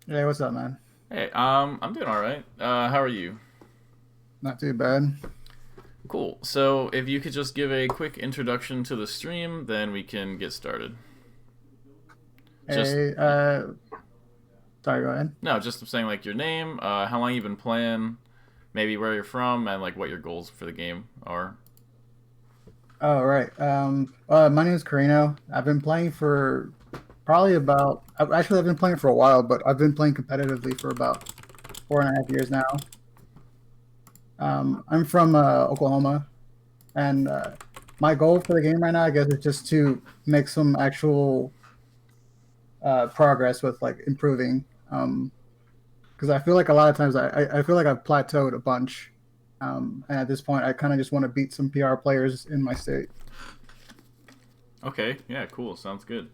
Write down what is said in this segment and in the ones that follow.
Hey, what's up, man? Hey, I'm doing all right. How are you? Not too bad. Cool. So, if you could just give a quick introduction to the stream, then we can get started. Just Hey, sorry, go ahead. no, just saying like your name, how long you've been playing, maybe where you're from, and like what your goals for the game are. Oh, right. My name is Carreno. I've been playing for probably about. I've been playing for a while, but I've been playing competitively for about 4.5 years now. I'm from Oklahoma, and my goal for the game right now, I guess, is just to make some actual progress with like improving. Because I feel like a lot of times I feel like I've plateaued a bunch. And at this point, I kind of just want to beat some PR players in my state. Okay, yeah, cool. Sounds good.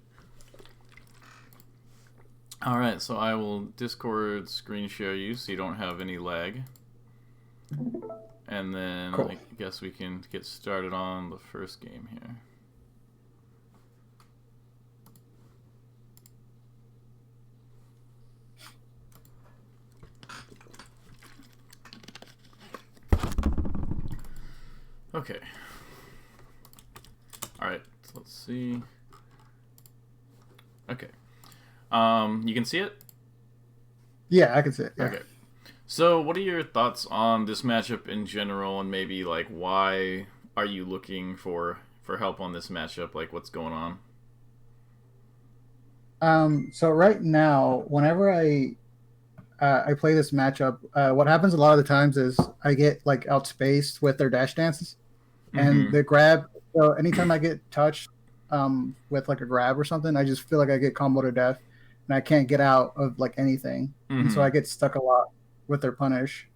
All right, so I will Discord screen share you so you don't have any lag, and then Cool. I guess we can get started on the first game here. Okay. All right. So let's see. Okay. You can see it. Yeah, I can see it. Yeah. Okay. So, what are your thoughts on this matchup in general, and maybe like why are you looking for help on this matchup? Like, what's going on? So right now, whenever I play this matchup, what happens a lot of the times is I get like outspaced with their dash dances and Mm-hmm. the grab. So anytime I get touched with like a grab or something, I just feel like I get combo to death, and I can't get out of like anything, and so Mm-hmm. I get stuck a lot with their punish.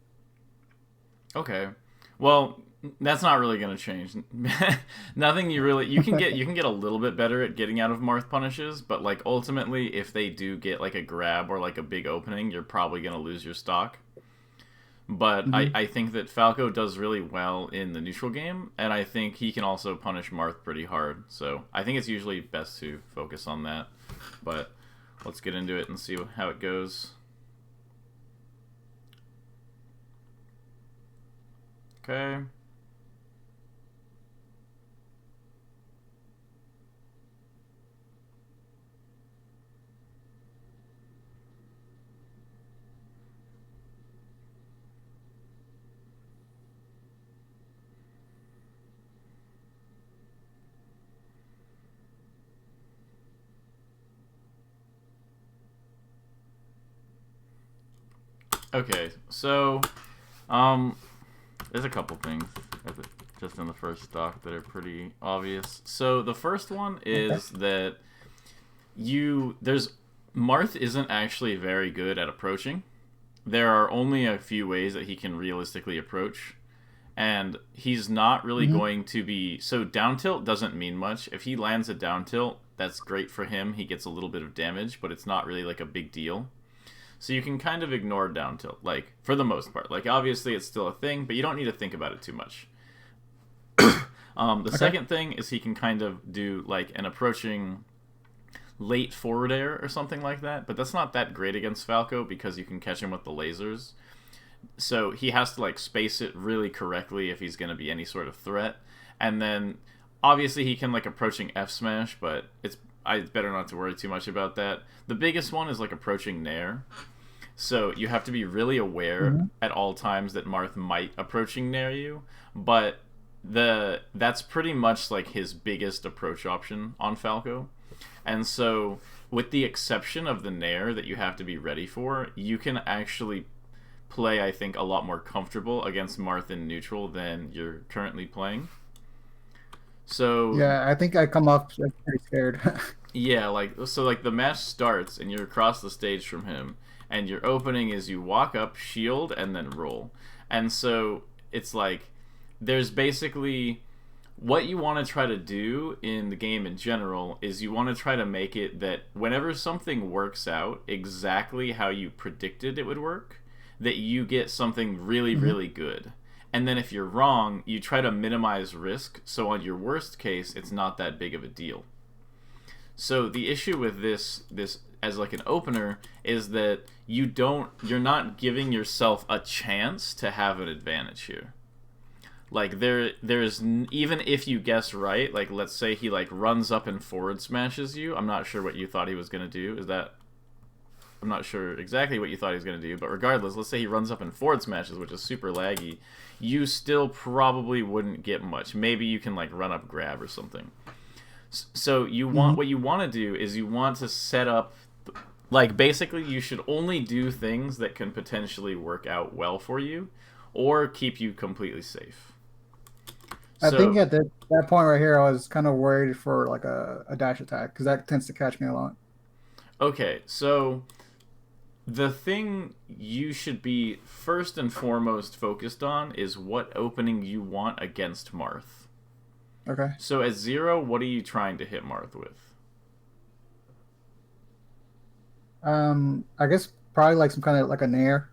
Okay. Well, that's not really gonna change. Nothing you can get a little bit better at getting out of Marth punishes, but like ultimately, if they do get like a grab or like a big opening, you're probably gonna lose your stock. But I, Hmm. I think that Falco does really well in the neutral game, and I think he can also punish Marth pretty hard. So I think it's usually best to focus on that. But let's get into it and see how it goes. Okay. Okay. So, um, there's a couple things just in the first stock that are pretty obvious. So the first one Okay. is that there's Marth isn't actually very good at approaching. There are only a few ways that he can realistically approach, and he's not really Hmm. going to be so down tilt doesn't mean much. If he lands a down tilt, that's great for him. He gets a little bit of damage, but it's not really like a big deal. So you can kind of ignore down tilt, like for the most part. Like obviously it's still a thing, but you don't need to think about it too much. The Okay. second thing is he can kind of do like an approaching late forward air or something like that, but that's not that great against Falco because you can catch him with the lasers. So he has to like space it really correctly if he's going to be any sort of threat. And then obviously he can like approaching F smash, but it's better not to worry too much about that. The biggest one is like approaching Nair. So you have to be really aware Hmm. at all times that Marth might approaching Nair you, but that's pretty much like his biggest approach option on Falco. And so with the exception of the Nair that you have to be ready for, you can actually play, I think, a lot more comfortable against Marth in neutral than you're currently playing. So Yeah, I think I come off like, pretty scared. yeah, like the match starts and you're across the stage from him, and your opening is you walk up, shield, and then roll. And so it's like there's basically what you want to try to do in the game in general is you want to try to make it that whenever something works out exactly how you predicted it would work, that you get something really, Hmm. really good. And then if you're wrong, you try to minimize risk, so on your worst case, it's not that big of a deal. So the issue with this as like an opener is that you're not giving yourself a chance to have an advantage here. Like even if you guess right, like let's say he like runs up and forward smashes you. I'm not sure what you thought he was gonna do. I'm not sure exactly what you thought he was gonna do, but regardless, let's say he runs up and forward smashes, which is super laggy. You still probably wouldn't get much. Maybe you can like run up grab or something. So what you want to do is you want to set up, like basically you should only do things that can potentially work out well for you, or keep you completely safe. I think at that point right here, I was kind of worried for like a dash attack because that tends to catch me a lot. Okay, so the thing you should be first and foremost focused on is what opening you want against Marth. Okay. So at 0, what are you trying to hit Marth with? I guess probably like some kind of like a Nair.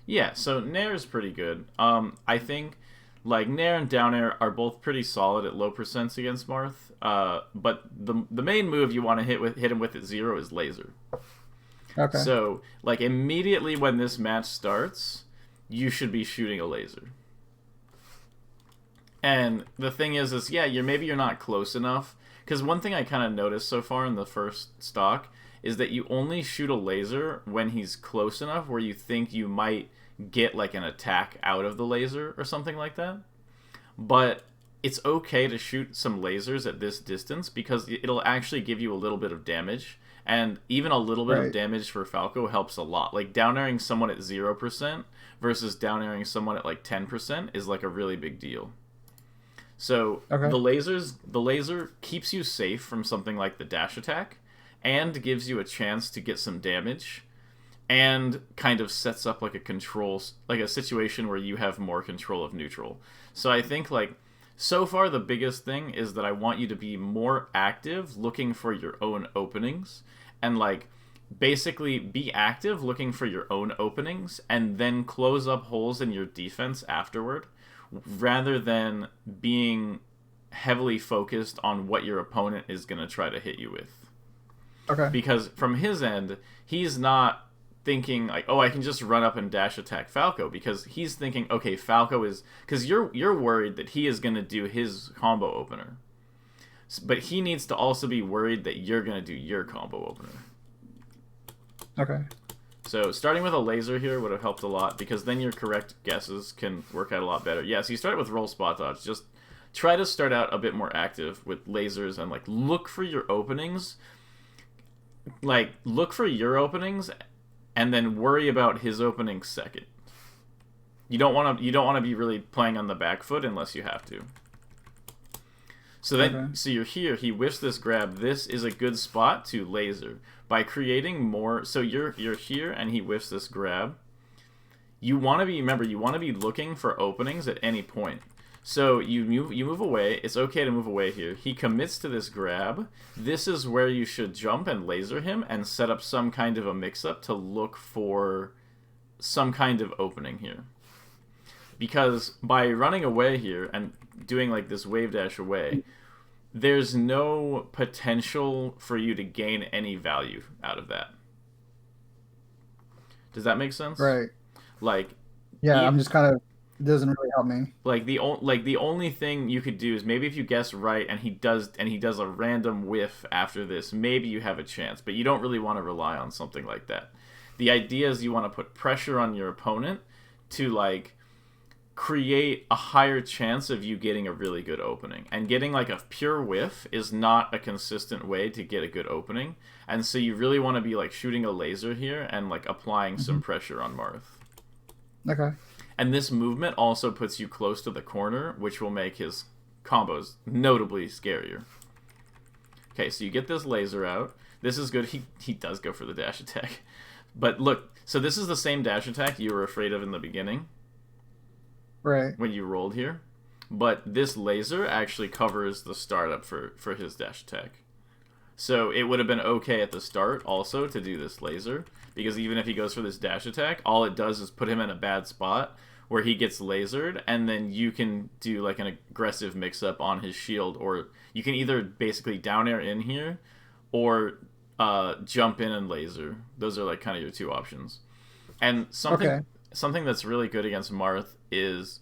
Yeah, so Nair is pretty good. I think like Nair and down air are both pretty solid at low percents against Marth. But the main move you want to hit him with at 0 is laser. Okay. So like immediately when this match starts, you should be shooting a laser. And the thing is yeah, you're not close enough. Because one thing I kind of noticed so far in the first stock is that you only shoot a laser when he's close enough where you think you might get like an attack out of the laser or something like that. But it's okay to shoot some lasers at this distance because it'll actually give you a little bit of damage. And even a little bit of damage for Falco helps a lot. Like down airing someone at 0% versus down airing someone at like 10% is like a really big deal. So the laser keeps you safe from something like the dash attack and gives you a chance to get some damage and kind of sets up like a situation where you have more control of neutral. So I think like so far the biggest thing is that I want you to be more active looking for your own openings and like basically be active looking for your own openings and then close up holes in your defense afterward, rather than being heavily focused on what your opponent is going to try to hit you with. Okay. Because from his end, he's not thinking like, oh, I can just run up and dash attack Falco, because he's thinking, okay, Falco is, because you're worried that he is going to do his combo opener, but he needs to also be worried that you're going to do your combo opener. Okay. So starting with a laser here would have helped a lot, because then your correct guesses can work out a lot better. Yeah, so you start with roll spot dodge. Just try to start out a bit more active with lasers and like look for your openings. Like look for your openings and then worry about his opening second. You don't want to be really playing on the back foot unless you have to. So then so you're here, he whiffs this grab. This is a good spot to laser. By creating more, so you're here and he whiffs this grab. You want to be looking for openings at any point. So you move away. It's okay to move away here. He commits to this grab. This is where you should jump and laser him and set up some kind of a mix-up to look for some kind of opening here. Because by running away here and doing like this wave dash away, there's no potential for you to gain any value out of that. Does that make sense? Right. Like, yeah, I'm just kind of, it doesn't really help me. Like the only thing you could do is maybe if you guess right and he does a random whiff after this, maybe you have a chance, but you don't really want to rely on something like that. The idea is you want to put pressure on your opponent to like create a higher chance of you getting a really good opening. And getting like a pure whiff is not a consistent way to get a good opening. And so you really want to be like shooting a laser here and like applying some pressure on Marth. Okay. And this movement also puts you close to the corner, which will make his combos notably scarier. Okay, so you get this laser out. This is good. He does go for the dash attack. But look, so this is the same dash attack you were afraid of in the beginning. Right. When you rolled here. But this laser actually covers the startup for his dash attack. So it would have been okay at the start also to do this laser, because even if he goes for this dash attack, all it does is put him in a bad spot where he gets lasered, and then you can do like an aggressive mix-up on his shield, or you can either basically down air in here, or jump in and laser. Those are like kind of your two options. And Okay. something that's really good against Marth is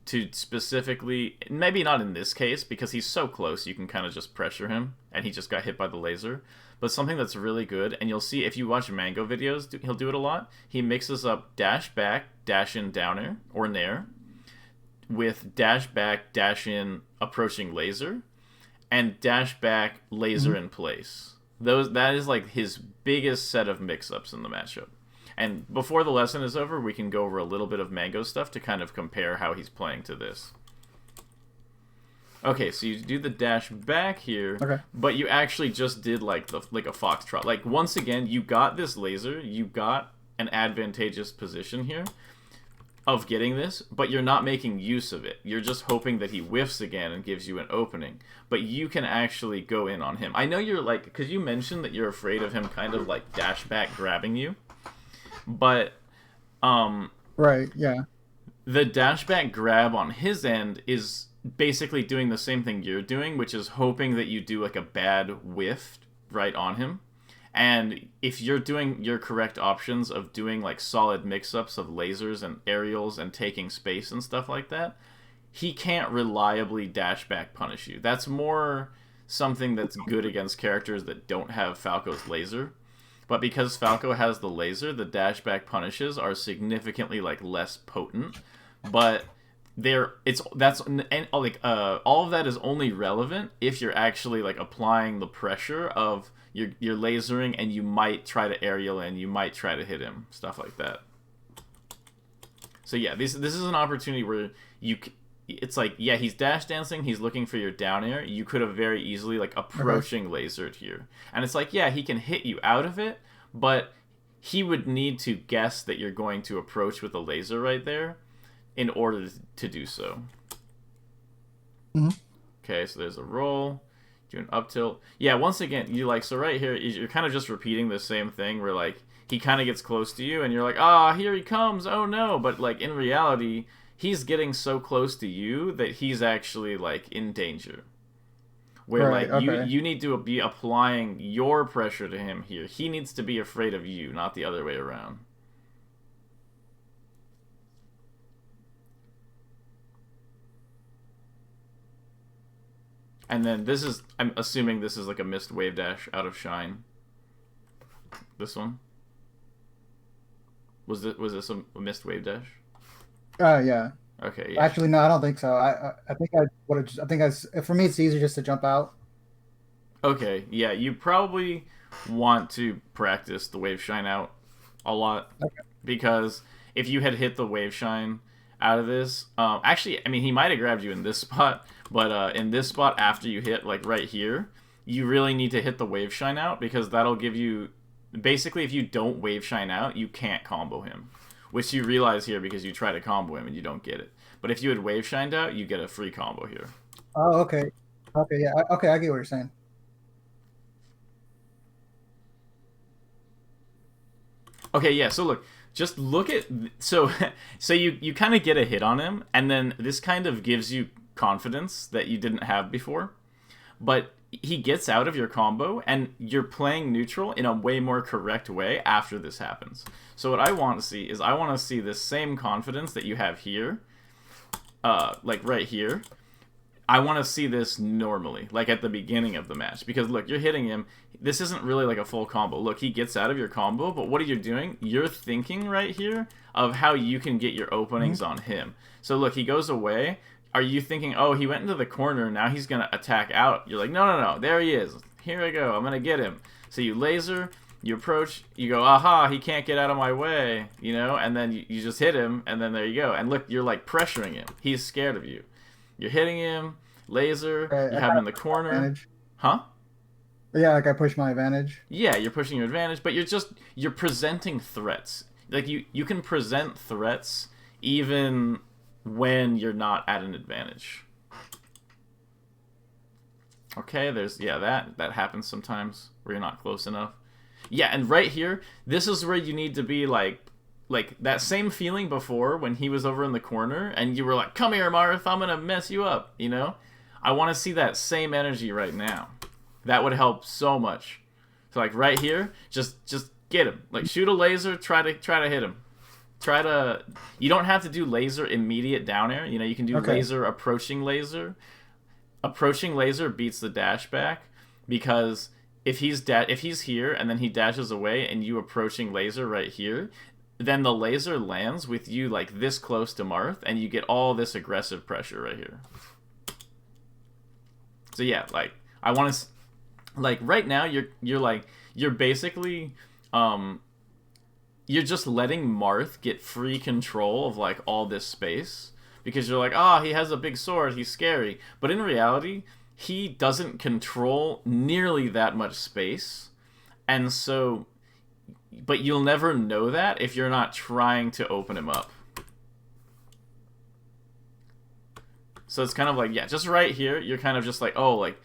to specifically, maybe not in this case because he's so close, you can kind of just pressure him, and he just got hit by the laser. But something that's really good, and you'll see if you watch Mango videos, he'll do it a lot. He mixes up dash back, dash in downer or nair with dash back, dash in approaching laser, and dash back laser Mhm. in place. That is like his biggest set of mix-ups in the matchup. And before the lesson is over, we can go over a little bit of Mango stuff to kind of compare how he's playing to this. Okay, so you do the dash back here, Okay. but you actually just did like a foxtrot. Like once again, you got this laser, you got an advantageous position here of getting this, but you're not making use of it. You're just hoping that he whiffs again and gives you an opening. But you can actually go in on him. I know you're like, because you mentioned that you're afraid of him kind of like dash back grabbing you. But Right. Yeah. the dashback grab on his end is basically doing the same thing you're doing, which is hoping that you do like a bad whiff right on him. And if you're doing your correct options of doing like solid mix-ups of lasers and aerials and taking space and stuff like that, he can't reliably dashback punish you. That's more something that's good against characters that don't have Falco's laser. But because Falco has the laser, the dashback punishes are significantly like less potent. But all of that is only relevant if you're actually like applying the pressure of your lasering, and you might try to aerial in, you might try to hit him, stuff like that. So yeah, this is an opportunity where it's like, yeah, he's dash dancing, he's looking for your down air. You could have very easily like approaching lasered here, and it's like, yeah, he can hit you out of it, but he would need to guess that you're going to approach with a laser right there in order to do so. Mhm. Okay, so there's a roll. Do an up tilt. Yeah, once again, you like, so right here, you're kind of just repeating the same thing where like he kind of gets close to you and you're like, ah, here he comes, oh no. But like in reality, he's getting so close to you that he's actually like in danger. Where Right. like Okay. you need to be applying your pressure to him here. He needs to be afraid of you, not the other way around. And then this is, I'm assuming this is like a missed wave dash out of Shine. This one? Was this a missed wave dash? Yeah. Okay, yeah. Actually, no, I don't think so. I think I would have. I think for me, it's easier just to jump out. Okay, yeah, you probably want to practice the wave shine out a lot, Okay. because if you had hit the wave shine out of this, actually, I mean, he might have grabbed you in this spot, but in this spot after you hit like right here, you really need to hit the wave shine out, because that'll give you, basically, if you don't wave shine out, you can't combo him, which you realize here because you try to combo him and you don't get it. But if you had wave shined out, you get a free combo here. Oh, okay. Okay. Yeah. Okay. I get what you're saying. Okay, yeah. So look, just look at, so so you kind of get a hit on him, and then this kind of gives you confidence that you didn't have before. But he gets out of your combo, and you're playing neutral in a way more correct way after this happens. So what I want to see is, I want to see this same confidence that you have here, like right here. I want to see this normally, like at the beginning of the match. Because look, you're hitting him. This isn't really like a full combo. Look, he gets out of your combo, but what are you doing? You're thinking right here of how you can get your openings on him. So look, he goes away. Are you thinking, oh, he went into the corner, now he's going to attack out? You're like, no, no, no, there he is. Here I go, I'm going to get him. So you laser, you approach, you go, aha, he can't get out of my way, you know? And then you just hit him, and then there you go. And look, you're like pressuring him. He's scared of you. You're hitting him, laser, Okay, you I have him got in the corner. advantage. Huh? Yeah, like I push my advantage. Yeah, you're pushing your advantage, but you're presenting threats. Like you can present threats even when you're not at an advantage. Okay, there's, yeah, that happens sometimes where you're not close enough. Yeah, and right here, this is where you need to be like that same feeling before when he was over in the corner and you were like, come here, Marth, I'm gonna mess you up, you know? I want to see that same energy right now. That would help so much. So like right here, just get him. Like shoot a laser, try to hit him. You don't have to do laser immediate down air. You know, you can do laser approaching laser. Approaching laser beats the dash back because if he's here and then he dashes away and you approaching laser right here, then the laser lands with you like this close to Marth and you get all this aggressive pressure right here. So yeah, like I want to like right now you're basically you're just letting Marth get free control of like all this space because you're like, "Oh, he has a big sword, he's scary." But in reality, he doesn't control nearly that much space. And so but you'll never know that if you're not trying to open him up. So it's kind of like, yeah, just right here, you're kind of just like, oh, like,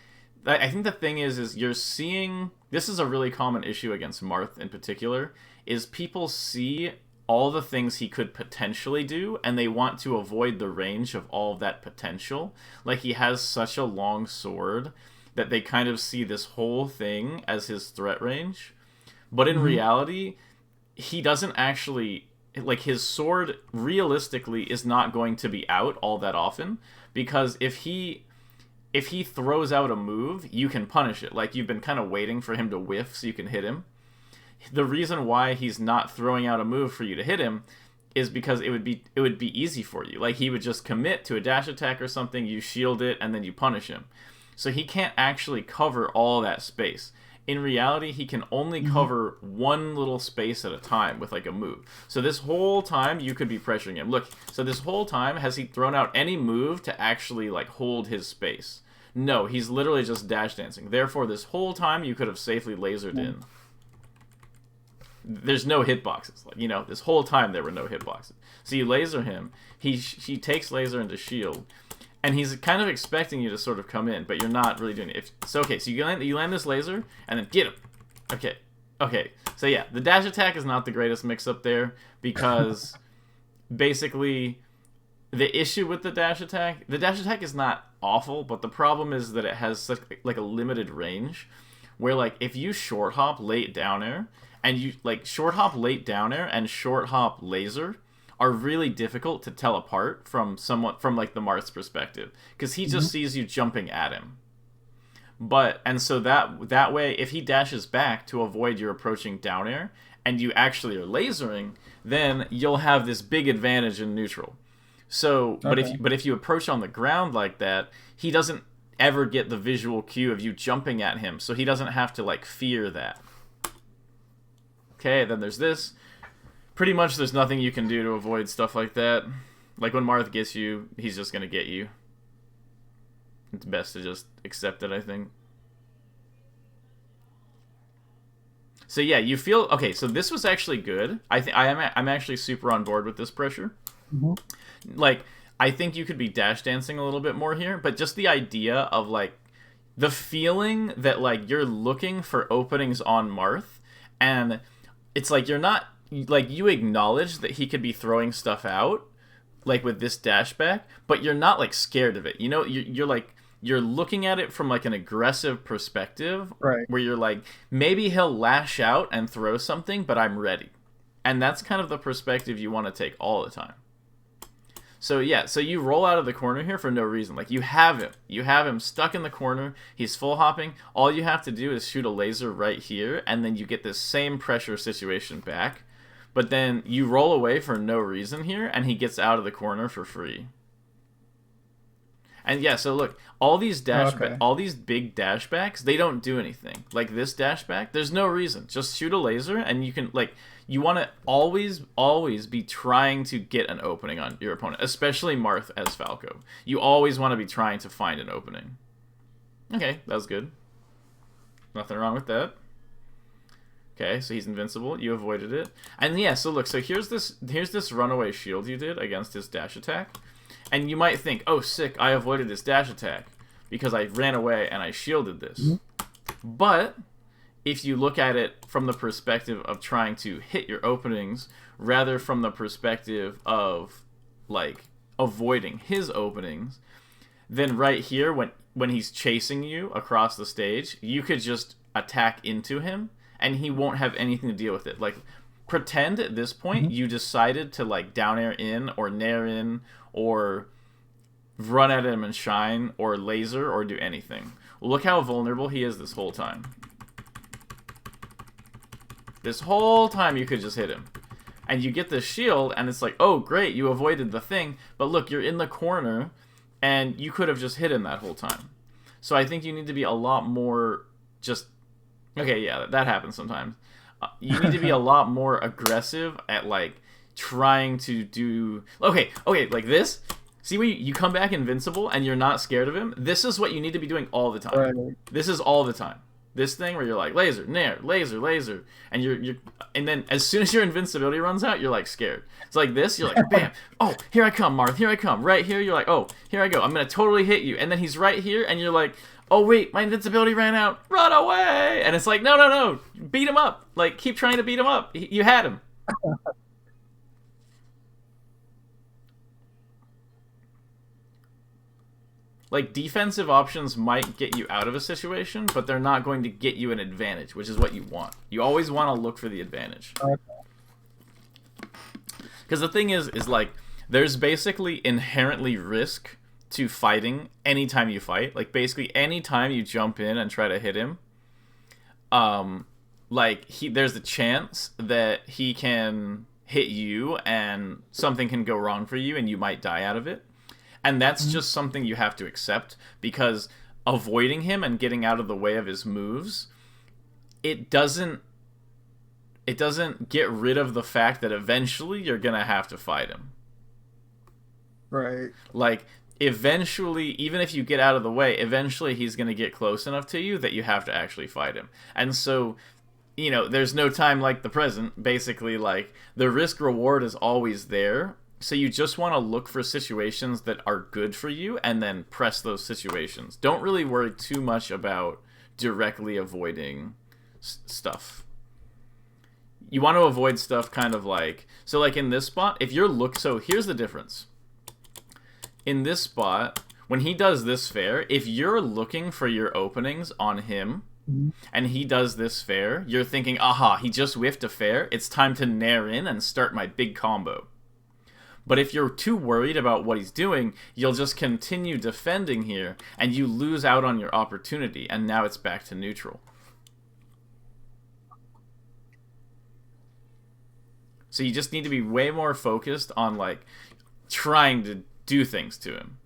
I think the thing is you're seeing, this is a really common issue against Marth in particular, is people see all the things he could potentially do, and they want to avoid the range of all of that potential. Like, he has such a long sword that they kind of see this whole thing as his threat range. But in reality, he doesn't actually, like, his sword realistically is not going to be out all that often, because if he throws out a move, you can punish it. Like, you've been kind of waiting for him to whiff so you can hit him. The reason why he's not throwing out a move for you to hit him is because it would be easy for you. Like, he would just commit to a dash attack or something, you shield it, and then you punish him. So he can't actually cover all that space. In reality, he can only cover one little space at a time with, like, a move. So this whole time, you could be pressuring him. Look, so this whole time, has he thrown out any move to actually, like, hold his space? No, he's literally just dash dancing. Therefore, this whole time, you could have safely lasered in. There's no hitboxes. Like, you know, this whole time, there were no hitboxes. So you laser him. He takes laser into shield. And he's kind of expecting you to sort of come in, but you're not really doing it. So you land this laser, and then get him. Okay. So yeah, the dash attack is not the greatest mix-up there, because basically the issue with the dash attack is not awful, but the problem is that it has such like a limited range, where like if you short hop late down air, and you like short hop late down air and short hop laser, are really difficult to tell apart from like the Marth's perspective, because he just sees you jumping at him. And so that way, if he dashes back to avoid your approaching down air, and you actually are lasering, then you'll have this big advantage in neutral. So, but if you approach on the ground like that, he doesn't ever get the visual cue of you jumping at him, so he doesn't have to like fear that. Okay, then there's this. Pretty much there's nothing you can do to avoid stuff like that. Like when Marth gets you, he's just going to get you. It's best to just accept it, I think. So yeah, you feel... Okay, so this was actually good. I'm actually super on board with this pressure. Like, I think you could be dash dancing a little bit more here, but just the idea of like the feeling that like you're looking for openings on Marth, and it's like you're not... Like, you acknowledge that he could be throwing stuff out, like, with this dash back, but you're not, like, scared of it. You know, you're like, you're looking at it from, like, an aggressive perspective, right? Where you're like, maybe he'll lash out and throw something, but I'm ready. And that's kind of the perspective you want to take all the time. So, yeah, so you roll out of the corner here for no reason. Like, you have him stuck in the corner, he's full hopping, all you have to do is shoot a laser right here, and then you get this same pressure situation back. But then you roll away for no reason here, and he gets out of the corner for free. And yeah, so look, all these all these big dashbacks, they don't do anything. Like this dashback, there's no reason. Just shoot a laser, and you can like you want to always be trying to get an opening on your opponent, especially Marth as Falco. You always want to be trying to find an opening. Okay, that was good. Nothing wrong with that. Okay, so he's invincible. You avoided it. And yeah, so look, so here's this runaway shield you did against his dash attack. And you might think, oh, sick, I avoided this dash attack because I ran away and I shielded this. But if you look at it from the perspective of trying to hit your openings, rather from the perspective of, like, avoiding his openings, then right here, when he's chasing you across the stage, you could just attack into him, and he won't have anything to deal with it. Like, pretend at this point Mhm. you decided to like down air in or nair in or run at him and shine or laser or do anything. Look how vulnerable he is this whole time. This whole time you could just hit him. And you get the shield, and it's like, oh, great, you avoided the thing. But look, you're in the corner, and you could have just hit him that whole time. So I think you need to be a lot more just... Okay, yeah, that happens sometimes. You need to be a lot more aggressive at, like, trying to do... Okay, like this. See when you come back invincible and you're not scared of him? This is what you need to be doing all the time. Right. This is all the time. This thing where you're like, laser, nair, laser, and and then as soon as your invincibility runs out, you're like scared. It's like this, you're like, bam, oh, here I come, Marth, here I come. Right here, you're like, oh, here I go, I'm gonna totally hit you. And then he's right here, and you're like, oh wait, my invincibility ran out, run away! And it's like, no, beat him up. Like, keep trying to beat him up. You had him. Like, defensive options might get you out of a situation, but they're not going to get you an advantage, which is what you want. You always want to look for the advantage. Because the thing is like, there's basically inherently risk to fighting anytime you fight. Like, basically, anytime you jump in and try to hit him, like, there's a chance that he can hit you and something can go wrong for you and you might die out of it. And that's just something you have to accept, because avoiding him and getting out of the way of his moves, it doesn't get rid of the fact that eventually you're going to have to fight him. Right. Like, eventually, even if you get out of the way, eventually he's going to get close enough to you that you have to actually fight him. And so, you know, there's no time like the present. Basically, like, the risk reward is always there. So you just want to look for situations that are good for you and then press those situations. Don't really worry too much about directly avoiding stuff. You want to avoid stuff kind of like... So like in this spot, if you're so here's the difference. In this spot, when he does this fair, if you're looking for your openings on him and he does this fair, you're thinking, aha, he just whiffed a fair. It's time to nair in and start my big combo. But if you're too worried about what he's doing, you'll just continue defending here, and you lose out on your opportunity, and now it's back to neutral. So you just need to be way more focused on, like, trying to do things to him.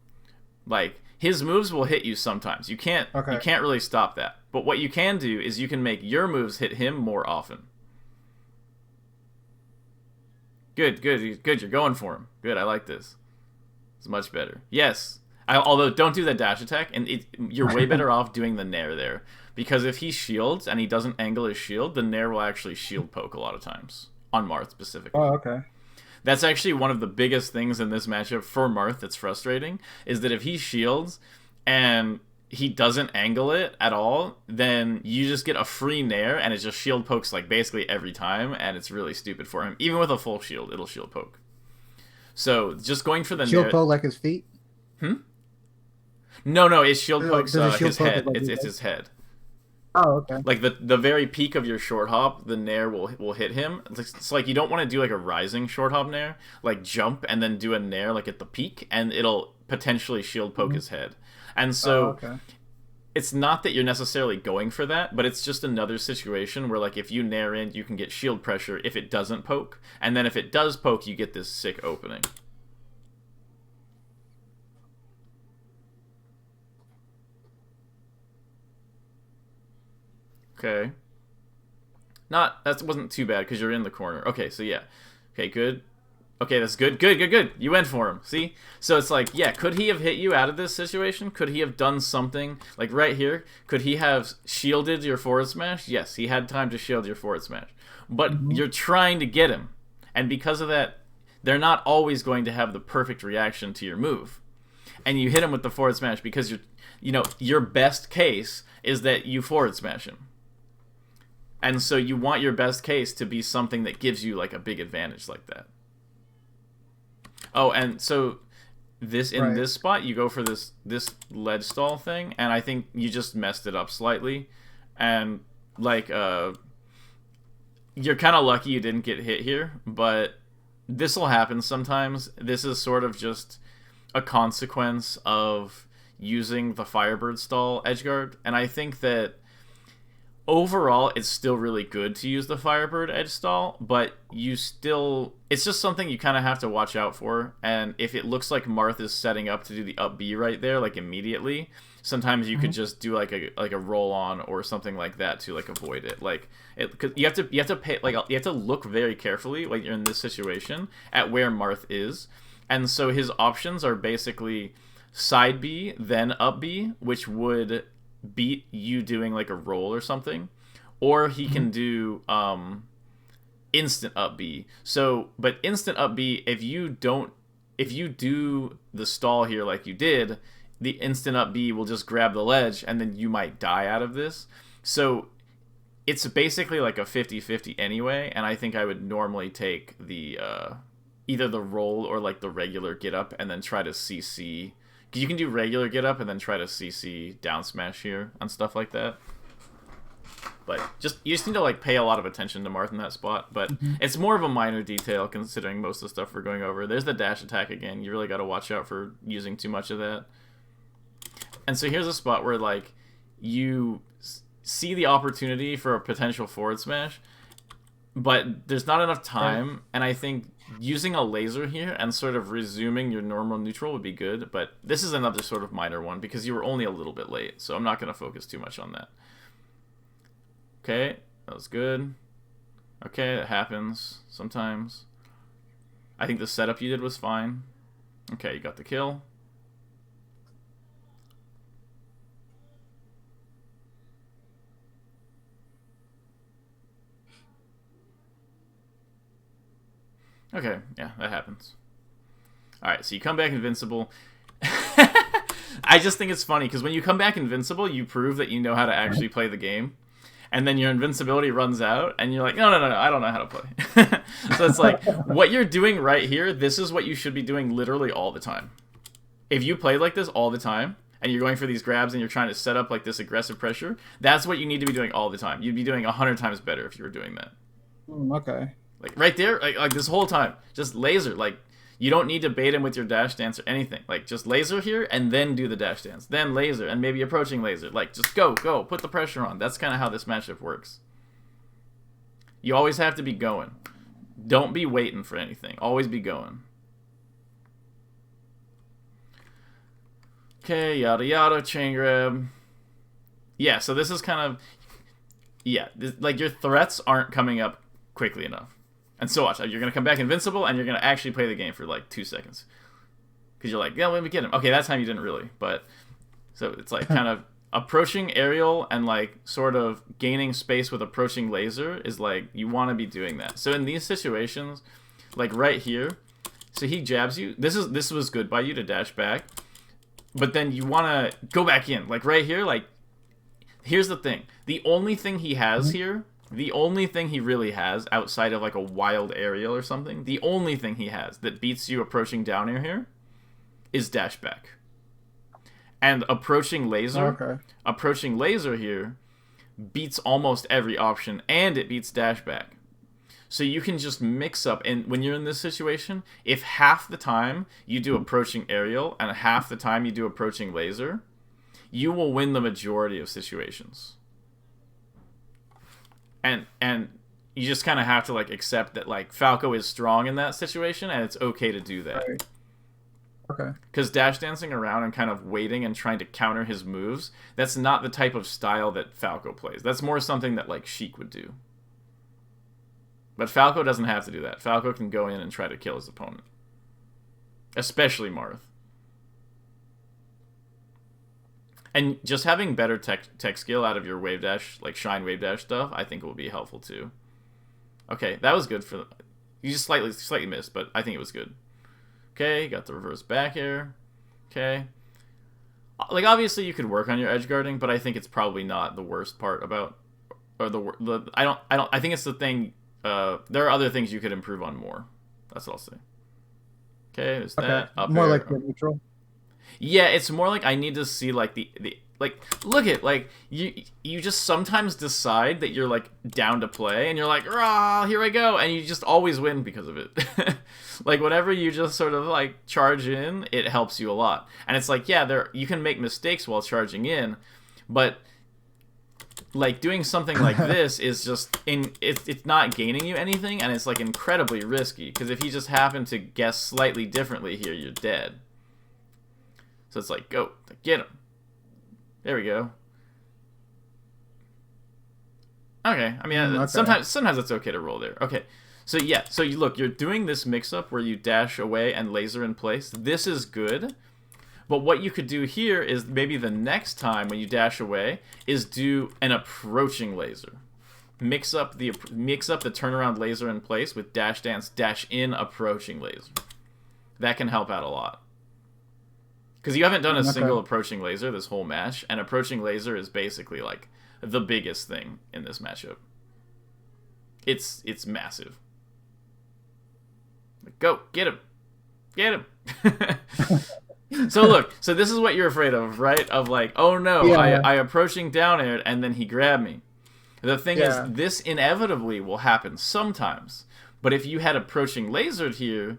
Like, his moves will hit you sometimes. You can't really stop that. But what you can do is you can make your moves hit him more often. Good. You're going for him. Good, I like this. It's much better. Yes. Although, don't do that dash attack, and you're way better off doing the nair there. Because if he shields and he doesn't angle his shield, the nair will actually shield poke a lot of times. On Marth, specifically. Oh, okay. That's actually one of the biggest things in this matchup for Marth that's frustrating, is that if he shields and he doesn't angle it at all, then you just get a free nair, and it just shield pokes like basically every time, and it's really stupid for him. Even with a full shield, it'll shield poke. So just going for the Shield nair... poke like his feet? No, it's shield pokes his head. Like It's his head. Oh, okay. Like the very peak of your short hop, the nair will hit him. It's like you don't want to do like a rising short hop nair, like jump and then do a nair like at the peak, and it'll potentially shield poke his head. And so it's not that you're necessarily going for that, but it's just another situation where, like, if you nair in, you can get shield pressure if it doesn't poke, and then if it does poke, you get this sick opening. Okay. That wasn't too bad because you're in the corner. Okay, so yeah. Okay, good. Okay, that's good. Good. You went for him. See? So it's like, yeah, could he have hit you out of this situation? Could he have done something? Like right here, could he have shielded your forward smash? Yes, he had time to shield your forward smash. But you're trying to get him. And because of that, they're not always going to have the perfect reaction to your move. And you hit him with the forward smash because your best case is that you forward smash him. And so you want your best case to be something that gives you like a big advantage like that. Oh, and so this spot, you go for this ledge stall thing, and I think you just messed it up slightly. And like you're kind of lucky you didn't get hit here, but this will happen sometimes. This is sort of just a consequence of using the Firebird stall edgeguard, and I think that overall it's still really good to use the Firebird edge stall, but it's just something you kind of have to watch out for. And if it looks like Marth is setting up to do the up B right there, like immediately, sometimes you could just do like a roll on or something like that to like avoid it. Like cause you have to pay, like you have to look very carefully, like you're in this situation, at where Marth is. And so his options are basically side B, then up B, which would beat you doing like a roll or something, or he can do instant up B. So, but instant up B, if you do the stall here like you did, the instant up B will just grab the ledge and then you might die out of this. So it's basically like a 50-50 anyway, and I think I would normally take the either the roll or like the regular get up and then try to CC. You can do regular get up and then try to CC down smash here and stuff like that. But you just need to like pay a lot of attention to Marth in that spot. But it's more of a minor detail considering most of the stuff we're going over. There's the dash attack again. You really got to watch out for using too much of that. And so here's a spot where like you see the opportunity for a potential forward smash, but there's not enough time, and I think using a laser here and sort of resuming your normal neutral would be good, but this is another sort of minor one because you were only a little bit late, so I'm not going to focus too much on that. Okay, that was good. Okay, that happens sometimes. I think the setup you did was fine. Okay, you got the kill. Okay, yeah, that happens. Alright, so you come back invincible. I just think it's funny, because when you come back invincible, you prove that you know how to actually play the game. And then your invincibility runs out, and you're like, no, I don't know how to play. So it's like, what you're doing right here, this is what you should be doing literally all the time. If you play like this all the time, and you're going for these grabs, and you're trying to set up like this aggressive pressure, that's what you need to be doing all the time. You'd be doing 100 times better if you were doing that. Okay. Like right there, like this whole time, just laser. Like you don't need to bait him with your dash dance or anything. Like just laser here and then do the dash dance, then laser and maybe approaching laser. Like just go, put the pressure on. That's kind of how this matchup works. You always have to be going. Don't be waiting for anything. Always be going. Okay, yada yada, chain grab. Yeah, so this is kind of like your threats aren't coming up quickly enough. And so watch, you're going to come back invincible, and you're going to actually play the game for like 2 seconds. Because you're like, yeah, let me get him. Okay, that time you didn't really, but... So it's like kind of approaching aerial and like sort of gaining space with approaching laser is like, you want to be doing that. So in these situations, like right here, so he jabs you. This was good by you to dash back. But then you want to go back in. Like right here, like, here's the thing. The only thing he has here... The only thing he really has, outside of like a wild aerial or something, the only thing he has that beats you approaching down air here is dash back. And approaching laser here beats almost every option, and it beats dash back. So you can just mix up, and when you're in this situation, if half the time you do approaching aerial and half the time you do approaching laser, you will win the majority of situations. And you just kind of have to like accept that like Falco is strong in that situation, and it's okay to do that. Right. Okay. Because dash dancing around and kind of waiting and trying to counter his moves, that's not the type of style that Falco plays. That's more something that like Sheik would do. But Falco doesn't have to do that. Falco can go in and try to kill his opponent. Especially Marth. And just having better tech skill out of your wave dash, like shine wave dash stuff, I think will be helpful too. Okay, that was good for... You just slightly missed, but I think it was good. Okay, got the reverse back air. Okay. Like, obviously you could work on your edge guarding, but I think it's probably not the worst part about... Or I think it's the thing... there are other things you could improve on more. That's what I'll say. Okay, there's that. Up more air. like the neutral. Yeah, it's more like I need to see like the like look at like you just sometimes decide that you're like down to play and you're like, "Rah, here I go." And you just always win because of it. Like whatever you just sort of like charge in, it helps you a lot. And it's like, yeah, there you can make mistakes while charging in, but like doing something like this is just it's not gaining you anything, and it's like incredibly risky because if you just happen to guess slightly differently here, you're dead. So it's like, go, get him. There we go. Okay, I mean, Okay. sometimes it's okay to roll there. Okay, so yeah, so you look, you're doing this mix-up where you dash away and laser in place. This is good, but what you could do here is maybe the next time when you dash away is do an approaching laser. Mix up the turnaround laser in place with dash dance, dash in approaching laser. That can help out a lot. Because you haven't done a single approaching laser this whole match, and approaching laser is basically like the biggest thing in this matchup. It's massive. Go, get him. Get him. So look, so this is what you're afraid of, right? Of like, oh no, Yeah. I approaching down aired and then he grabbed me. The thing is, this inevitably will happen sometimes. But if you had approaching lasered here,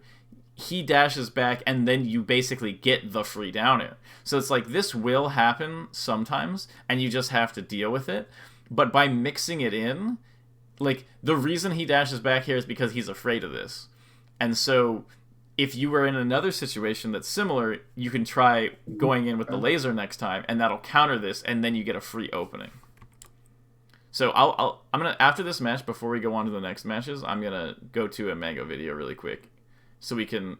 he dashes back and then you basically get the free down air. So it's like this will happen sometimes and you just have to deal with it. But by mixing it in, like the reason he dashes back here is because he's afraid of this. And so if you were in another situation that's similar, you can try going in with the laser next time and that'll counter this and then you get a free opening. So I'm gonna, after this match, before we go on to the next matches, I'm gonna go to a Mango video really quick so we can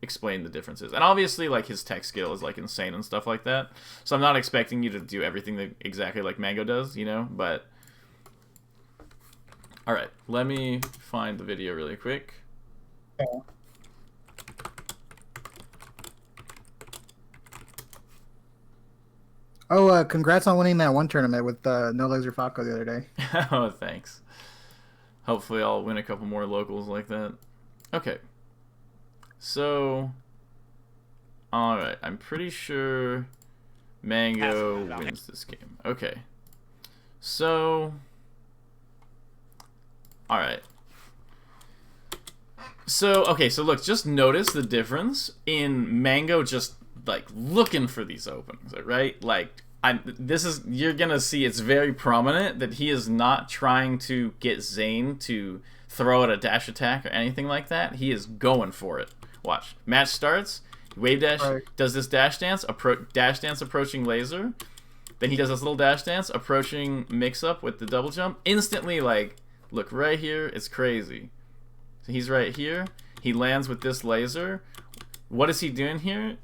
explain the differences. And obviously, like, his tech skill is, like, insane and stuff like that. So I'm not expecting you to do everything that exactly like Mango does, you know? But, alright, let me find the video really quick. Yeah. Oh, congrats on winning that one tournament with No Laser Falco the other day. Oh, thanks. Hopefully I'll win a couple more locals like that. Okay. So, alright, I'm pretty sure Mango wins this game. Okay. So, alright. So, okay, so look, just notice the difference in Mango just, like, looking for these openings, right? Like, you're gonna see it's very prominent that he is not trying to get Zane to throw out a dash attack or anything like that. He is going for it. Watch. Match starts. Wave dash. Right. Does this dash dance. Dash dance approaching laser. Then he does this little dash dance approaching mix up with the double jump. Instantly, like, look right here. It's crazy. So he's right here. He lands with this laser. What is he doing here?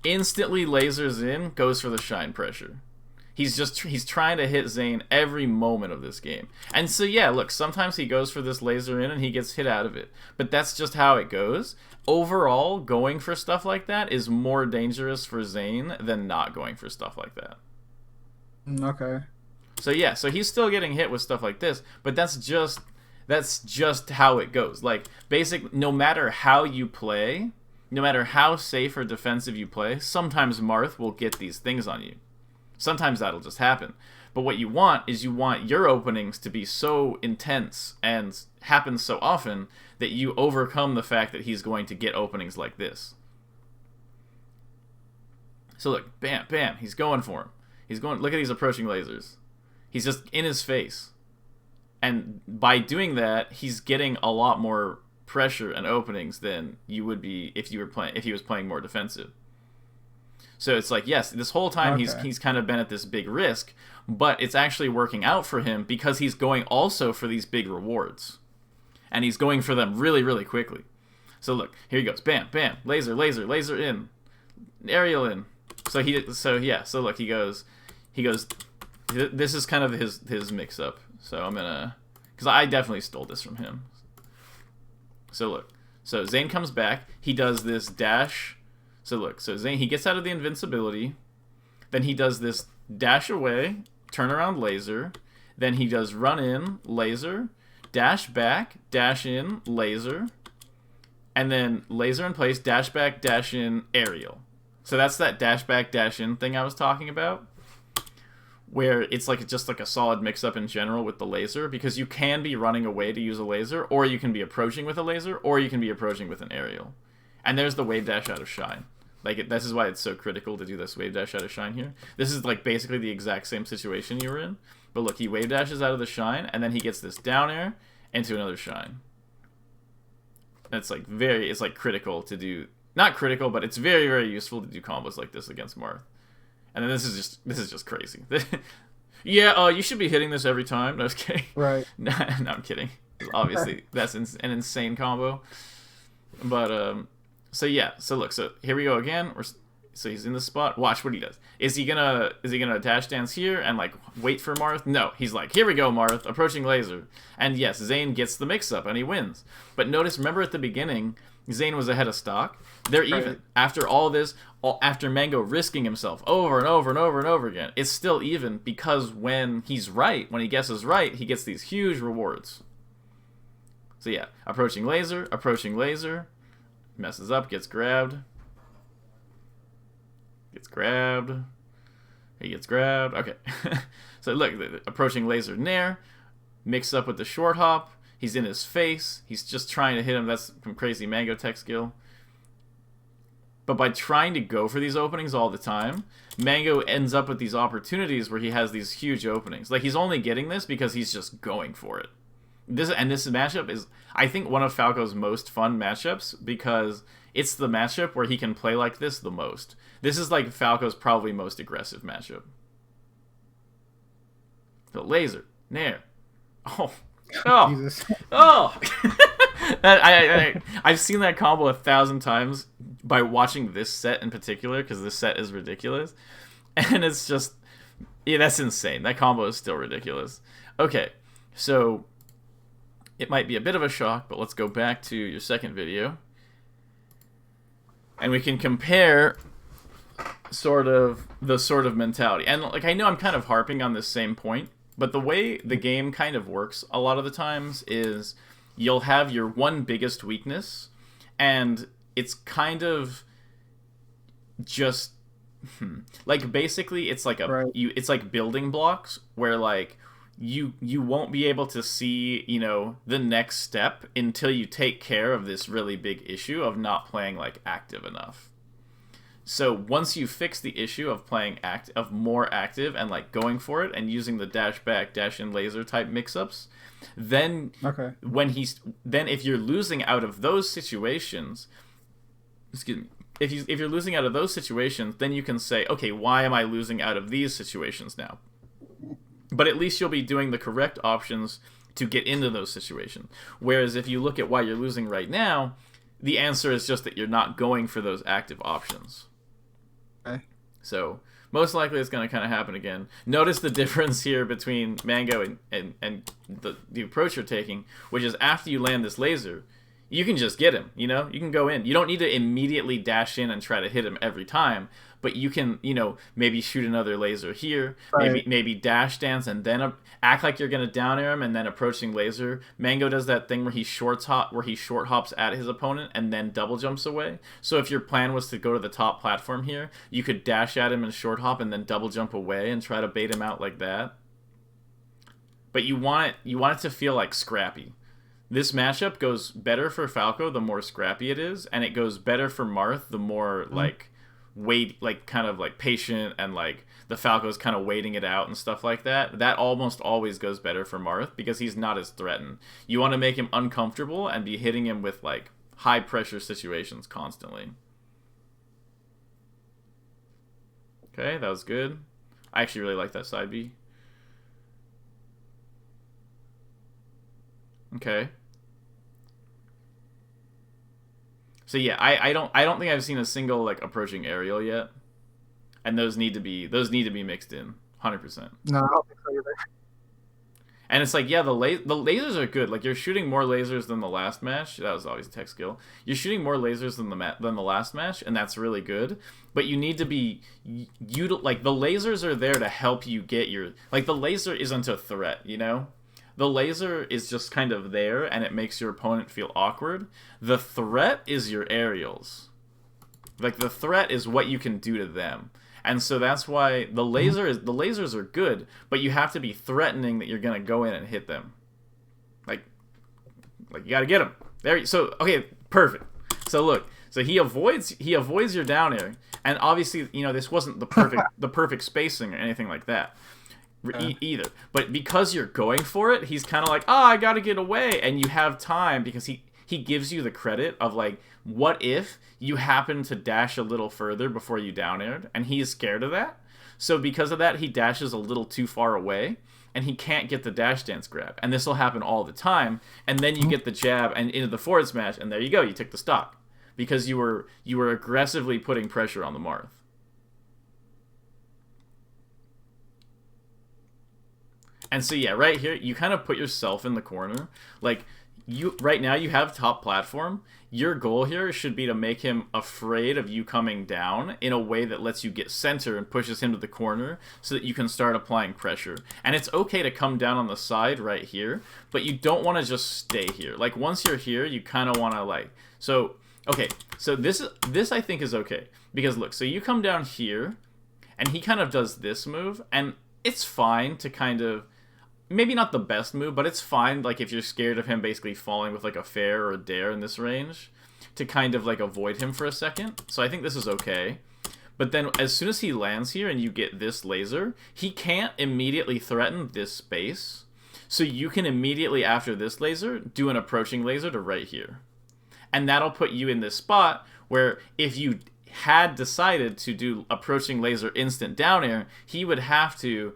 Instantly lasers in. Goes for the shine pressure. He's trying to hit Zane every moment of this game. And so yeah, look, sometimes he goes for this laser in and he gets hit out of it. But that's just how it goes. Overall, going for stuff like that is more dangerous for Zane than not going for stuff like that. Okay. So yeah, so he's still getting hit with stuff like this, but that's just how it goes. Like, no matter how you play, no matter how safe or defensive you play, sometimes Marth will get these things on you. Sometimes that'll just happen. But what you want is you want your openings to be so intense and happen so often that you overcome the fact that he's going to get openings like this. So look, bam, bam, he's going for him. Look at these approaching lasers. He's just in his face. And by doing that, he's getting a lot more pressure and openings than you would be if he was playing more defensive. So it's like, yes, this whole time he's kind of been at this big risk, but it's actually working out for him because he's going also for these big rewards. And he's going for them really, really quickly. So look, here he goes. Bam, bam, laser, laser, laser in. Aerial in. So look, he goes, this is kind of his mix up. So I'm gonna, because I definitely stole this from him. So look, so Zane comes back, he does this dash. So look, so Zane, he gets out of the invincibility, then he does this dash away, turn around laser, then he does run in, laser, dash back, dash in, laser, and then laser in place, dash back, dash in, aerial. So that's that dash back, dash in thing I was talking about, where it's like just like a solid mix-up in general with the laser, because you can be running away to use a laser, or you can be approaching with a laser, or you can be approaching with an aerial. And there's the wave dash out of shine. Like, this is why it's so critical to do this wave dash out of shine here. This is like basically the exact same situation you were in. But look, he wave dashes out of the shine, and then he gets this down air into another shine. And it's like critical to do, not critical, but it's very, very useful to do combos like this against Marth. And then this is just crazy. Yeah, you should be hitting this every time. No, I was kidding. Right. No, I'm kidding. Obviously, that's an insane combo. But so yeah, so look, so here we go again. So he's in the spot. Watch what he does. Is he gonna dash dance here and like wait for Marth? No, he's like, here we go, Marth, approaching laser. And yes, Zane gets the mix up and he wins. But notice, remember at the beginning, Zane was ahead of stock. They're even. Right. After all this, after Mango risking himself over and over and over and over again, it's still even, because when he's right, when he guesses right, he gets these huge rewards. So yeah, approaching laser, messes up, gets grabbed. He gets grabbed. Okay. So look, approaching laser Nair, mixed up with the short hop. He's in his face. He's just trying to hit him. That's some crazy Mango tech skill. But by trying to go for these openings all the time, Mango ends up with these opportunities where he has these huge openings. Like, he's only getting this because he's just going for it. This matchup is, I think, one of Falco's most fun matchups, because it's the matchup where he can play like this the most. This is like Falco's probably most aggressive matchup. The laser, Nair. Oh. Jesus. Oh. I've seen that combo 1,000 times by watching this set in particular, because this set is ridiculous. And it's just, yeah, that's insane. That combo is still ridiculous. Okay, so it might be a bit of a shock, but let's go back to your second video. And we can compare the sort of mentality. And like, I know I'm kind of harping on this same point, but the way the game kind of works a lot of the times is you'll have your one biggest weakness, and it's kind of just like, basically it's like it's like building blocks, where like you won't be able to see, you know, the next step until you take care of this really big issue of not playing like active enough. So once you fix the issue of playing more active and like going for it and using the dash back, dash in laser type mix-ups, then if you're losing out of those situations, if you're losing out of those situations, then you can say, okay, why am I losing out of these situations now? But at least you'll be doing the correct options to get into those situations. Whereas if you look at why you're losing right now, the answer is just that you're not going for those active options. Okay. So most likely it's going to kind of happen again. Notice the difference here between Mango and the approach you're taking, which is after you land this laser, you can just get him, you know? You can go in. You don't need to immediately dash in and try to hit him every time, but you can, you know, maybe shoot another laser here, maybe dash dance and then act like you're going to down air him and then approaching laser. Mango does that thing where he short hops at his opponent and then double jumps away. So if your plan was to go to the top platform here, you could dash at him and short hop and then double jump away and try to bait him out like that. But you want it to feel like scrappy. This matchup goes better for Falco the more scrappy it is, and it goes better for Marth the more kind of patient, and like the Falco's kind of waiting it out and stuff like that. That almost always goes better for Marth because he's not as threatened. You want to make him uncomfortable and be hitting him with like high pressure situations constantly. Okay, that was good. I actually really like that side B. Okay. So yeah, I don't think I've seen a single like approaching aerial yet, and those need to be mixed in 100%. No, I don't think so either. And it's like, yeah, the lasers are good. Like, you're shooting more lasers than the last match. That was always a tech skill. You're shooting more lasers than the last match, and that's really good. But you need to be like, the lasers are there to help you get your, like, the laser isn't a threat, you know? The laser is just kind of there, and it makes your opponent feel awkward. The threat is your aerials. Like the threat is what you can do to them. And so that's why the lasers are good, but you have to be threatening that you're gonna go in and hit them. Like you gotta get him. So okay, perfect. So look, so he avoids your down air, and obviously this wasn't the perfect spacing or anything like that either. But because you're going for it, he's kind of like, I gotta get away, and you have time because he gives you the credit of like, what if you happen to dash a little further before you down aired, and he's scared of that. So because of that, he dashes a little too far away, and he can't get the dash dance grab. And this will happen all the time, and then you get the jab and into the forward smash, and there you go, you took the stock. Because you were aggressively putting pressure on the Marth. And so yeah, right here, you kind of put yourself in the corner. Like, right now you have top platform. Your goal here should be to make him afraid of you coming down in a way that lets you get center and pushes him to the corner so that you can start applying pressure. And it's okay to come down on the side right here, but you don't want to just stay here. Like, once you're here, you kind of want to like... So, okay, so this I think is okay. Because look, so you come down here, and he kind of does this move, and it's fine to kind of... Maybe not the best move, but it's fine, like, if you're scared of him basically falling with, like, a fair or a dare in this range, to kind of, like, avoid him for a second. So I think this is okay. But then, as soon as he lands here and you get this laser, he can't immediately threaten this space. So you can immediately, after this laser, do an approaching laser to right here. And that'll put you in this spot where if you had decided to do approaching laser instant down air, he would have to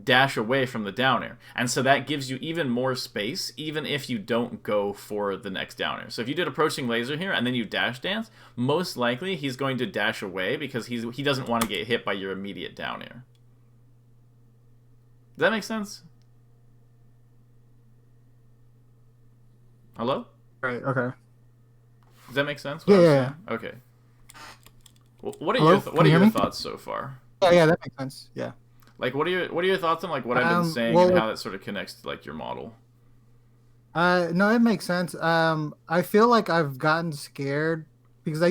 dash away from the down air, and so that gives you even more space even if you don't go for the next down air. So if you did approaching laser here and then you dash dance, most likely he's going to dash away because he doesn't want to get hit by your immediate down air. Does that make sense? Hello? Right, okay. Does that make sense? Yeah. Okay. What are Hello? your thoughts so far? Yeah, that makes sense. Yeah. Like, what are your thoughts on like what I've been saying and how that sort of connects to like your model? No, it makes sense. I feel like I've gotten scared because I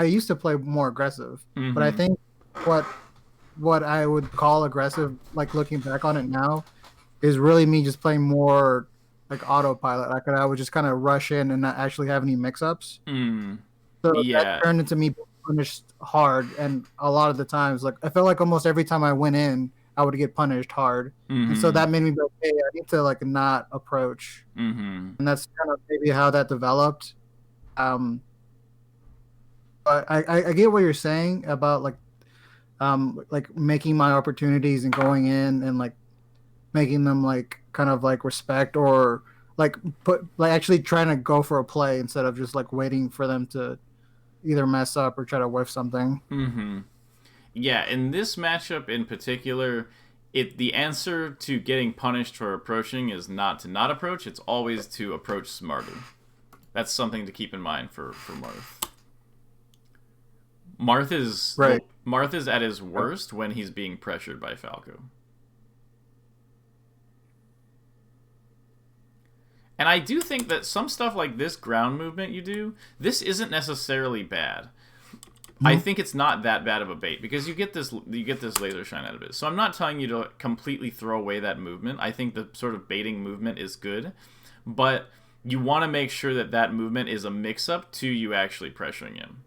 used to play more aggressive, but I think what I would call aggressive, like looking back on it now, is really me just playing more like autopilot. Like I would just kind of rush in and not actually have any mix-ups. So that turned into me being punished hard, and a lot of the times, like I felt like almost every time I went in, I would get punished hard, and so that made me be like, hey, I need to like not approach, and that's kind of maybe how that developed. But I get what you're saying about like making my opportunities and going in and like making them like kind of like respect or like actually trying to go for a play instead of just like waiting for them to either mess up or try to whiff something. Yeah, in this matchup in particular, the answer to getting punished for approaching is not to not approach, it's always to approach smarter. That's something to keep in mind for Marth. Marth is at his worst when he's being pressured by Falco. And I do think that some stuff like this ground movement you do, this isn't necessarily bad. I think it's not that bad of a bait because you get this laser shine out of it. So I'm not telling you to completely throw away that movement. I think the sort of baiting movement is good, but you want to make sure that that movement is a mix-up to you actually pressuring him.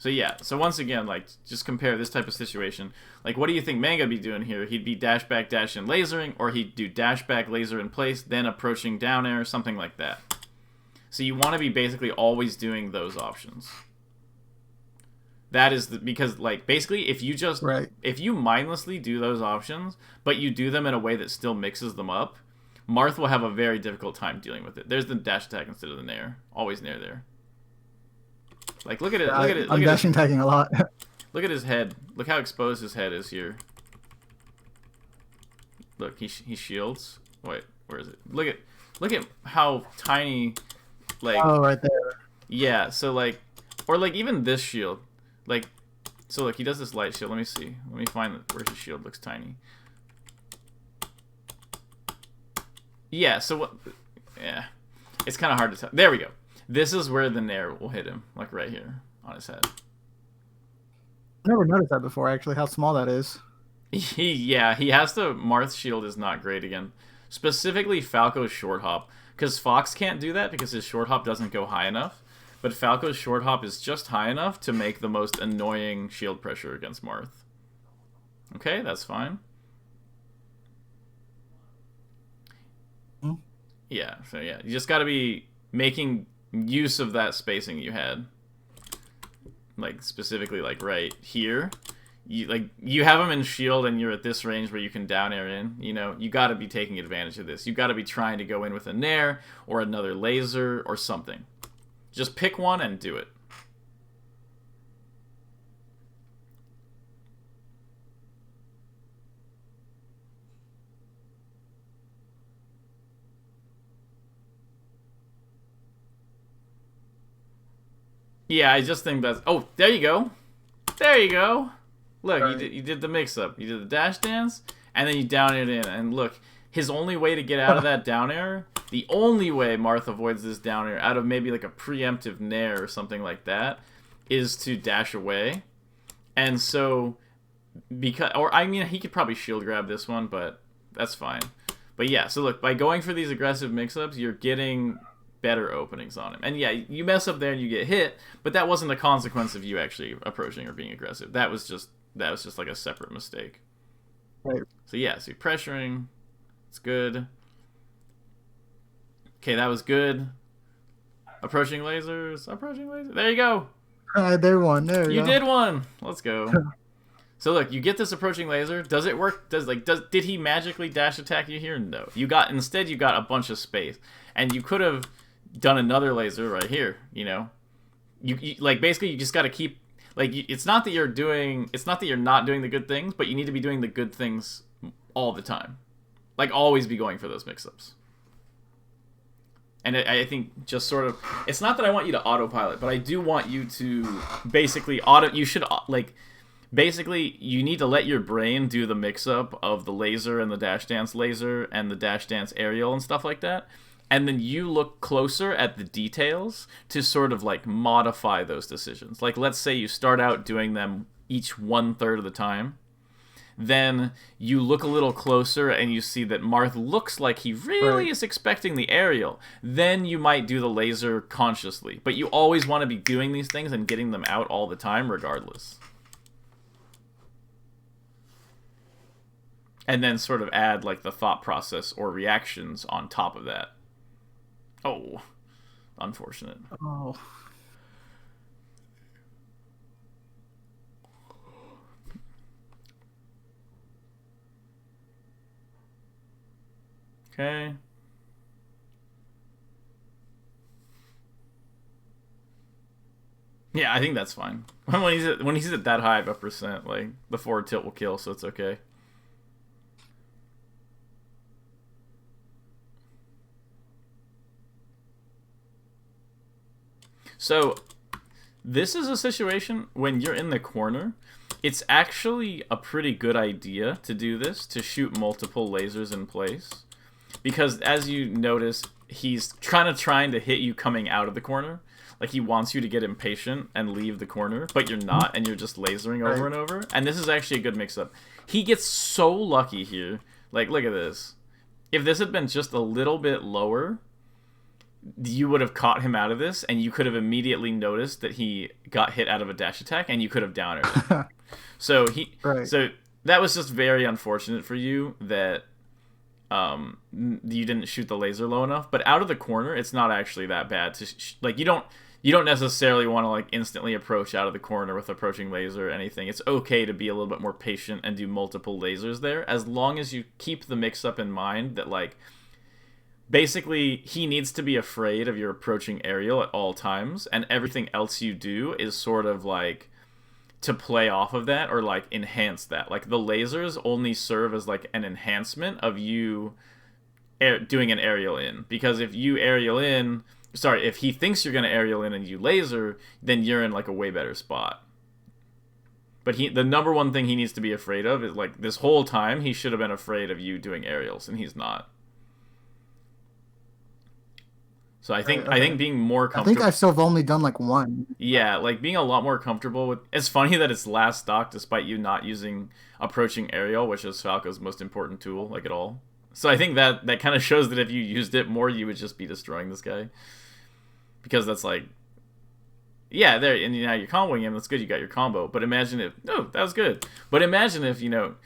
So yeah, so once again, like, just compare this type of situation. Like, what do you think Manga would be doing here? He'd be dash back, dash in, lasering, or he'd do dash back, laser in place, then approaching down air, something like that. So you want to be basically always doing those options. That is because, like, basically, if you mindlessly do those options, but you do them in a way that still mixes them up, Marth will have a very difficult time dealing with it. There's the dash attack instead of the Nair. Always Nair there. Like, look at it. I'm dashing tagging a lot. Look at his head. Look how exposed his head is here. Look, he shields. Wait, where is it? Look at how tiny. Like. Oh, right there. Yeah. So like, or like even this shield. Like, so look, he does this light shield. Let me see. Let me find where his shield looks tiny. Yeah. So what? Yeah. It's kind of hard to tell. There we go. This is where the Nair will hit him, like right here on his head. I never noticed that before, actually, how small that is. Yeah, he has to. Marth's shield is not great again. Specifically, Falco's short hop. Because Fox can't do that because his short hop doesn't go high enough. But Falco's short hop is just high enough to make the most annoying shield pressure against Marth. Okay, that's fine. Hmm. Yeah, so yeah, you just gotta be making use of that spacing you had. Like, specifically, like, right here. You have him in shield and you're at this range where you can down air in, you know, you got to be taking advantage of this. You got to be trying to go in with a Nair or another laser or something. Just pick one and do it. Yeah, I just think that's... Oh, there you go. There you go. Look, Right. you did the mix-up. You did the dash dance, and then you down aired in. And look, his only way to get out of that down air, the only way Marth avoids this down air, out of maybe like a preemptive Nair or something like that, is to dash away. And so, because... Or, I mean, he could probably shield grab this one, but that's fine. But yeah, so look, by going for these aggressive mix-ups, you're getting better openings on him. And yeah, you mess up there and you get hit, but that wasn't a consequence of you actually approaching or being aggressive. That was just like a separate mistake. Right. So yeah, so you're pressuring. It's good. Okay, that was good. Approaching lasers. Approaching lasers. There you go. There one. There we You go. did one. Let's go. So look, you get this approaching laser. Does it work? Did he magically dash attack you here? No. Instead you got a bunch of space, and you could have done another laser right here. You know, you like basically you just got to keep like it's not that you're not doing the good things, but you need to be doing the good things all the time. Like always be going for those mix-ups. And I think just sort of, it's not that I want you to autopilot, but I do want you to basically you should like. Basically, you need to let your brain do the mix-up of the laser and the dash dance laser and the dash dance aerial and stuff like that. And then you look closer at the details to sort of like modify those decisions. Like, let's say you start out doing them each 1/3 of the time. Then you look a little closer and you see that Marth looks like he really Right. is expecting the aerial. Then you might do the laser consciously. But you always want to be doing these things and getting them out all the time regardless. And then sort of add like the thought process or reactions on top of that. Oh, unfortunate. Oh. Okay. Yeah, I think that's fine. When he's at that high of a percent, like the forward tilt will kill, so it's okay. So, this is a situation when you're in the corner. It's actually a pretty good idea to do this, to shoot multiple lasers in place. Because as you notice, he's trying to hit you coming out of the corner. Like, he wants you to get impatient and leave the corner, but you're not, and you're just lasering over and over. And this is actually a good mix-up. He gets so lucky here. Like, look at this. If this had been just a little bit lower, you would have caught him out of this, and you could have immediately noticed that he got hit out of a dash attack, and you could have downed him. So Right. so that was just very unfortunate for you that you didn't shoot the laser low enough. But out of the corner, it's not actually that bad. Like you don't necessarily want to like instantly approach out of the corner with approaching laser or anything. It's okay to be a little bit more patient and do multiple lasers there, as long as you keep the mix up in mind that like. Basically, he needs to be afraid of your approaching aerial at all times, and everything else you do is sort of like to play off of that or like enhance that. Like the lasers only serve as like an enhancement of you doing an aerial in, because if you aerial in, if he thinks you're gonna aerial in and you laser, then you're in like a way better spot. But the number one thing he needs to be afraid of is like this whole time he should have been afraid of you doing aerials, and he's not. So Right. I Okay. think being more I think comfortable. I've still only done like one. Yeah, like being a lot more comfortable with. It's funny that it's last stock despite you not using approaching aerial, which is Falco's most important tool, like at all. So I think that kind of shows that if you used it more, you would just be destroying this guy because that's like, yeah, there, and now you're comboing him. That's good. You got your combo. But imagine if no, that was good. But imagine if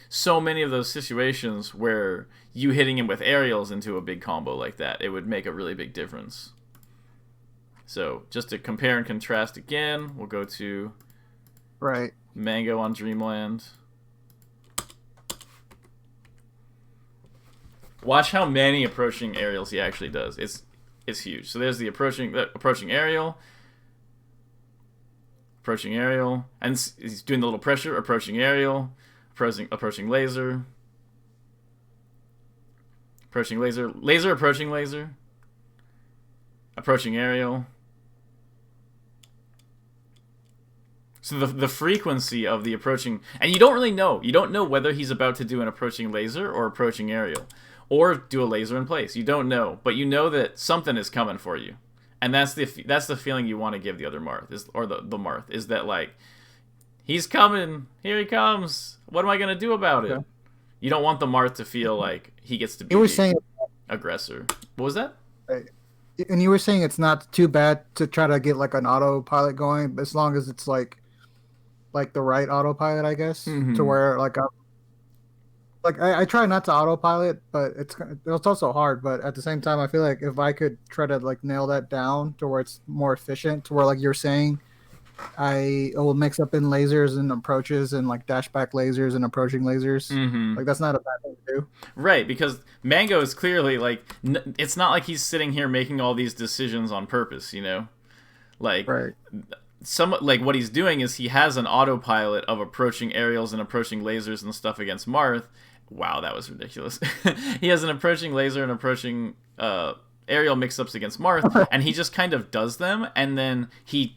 so many of those situations where you hitting him with aerials into a big combo like that, it would make a really big difference. So just to compare and contrast again, we'll go to Right. Mango on Dreamland. Watch how many approaching aerials he actually does. It's huge. So there's the approaching aerial, and he's doing the little pressure, approaching aerial, approaching laser, laser, approaching aerial. So the frequency of the approaching, and you don't really know. You don't know whether he's about to do an approaching laser or approaching aerial, or do a laser in place. You don't know, but you know that something is coming for you, and that's the feeling you want to give the other Marth or the Marth is that like he's coming, here he comes. What am I gonna do about it? Okay. You don't want the Marth to feel like he gets to be You were the saying, aggressor. What was that? right, and you were saying it's not too bad to try to get like an autopilot going, as long as it's like the right autopilot, I guess, to Mm-hmm. where like I try not to autopilot, but it's also hard. But at the same time, I feel like if I could try to like nail that down to where it's more efficient, to where like you're saying, I will mix up in lasers and approaches and like dashback lasers and approaching lasers. Mm-hmm. Like that's not a bad thing to do. Right, because Mango is clearly like it's not like he's sitting here making all these decisions on purpose, Like Right. some like what he's doing is he has an autopilot of approaching aerials and approaching lasers and stuff against Marth. Wow, that was ridiculous. He has an approaching laser and approaching aerial mix-ups against Marth, and he just kind of does them, and then he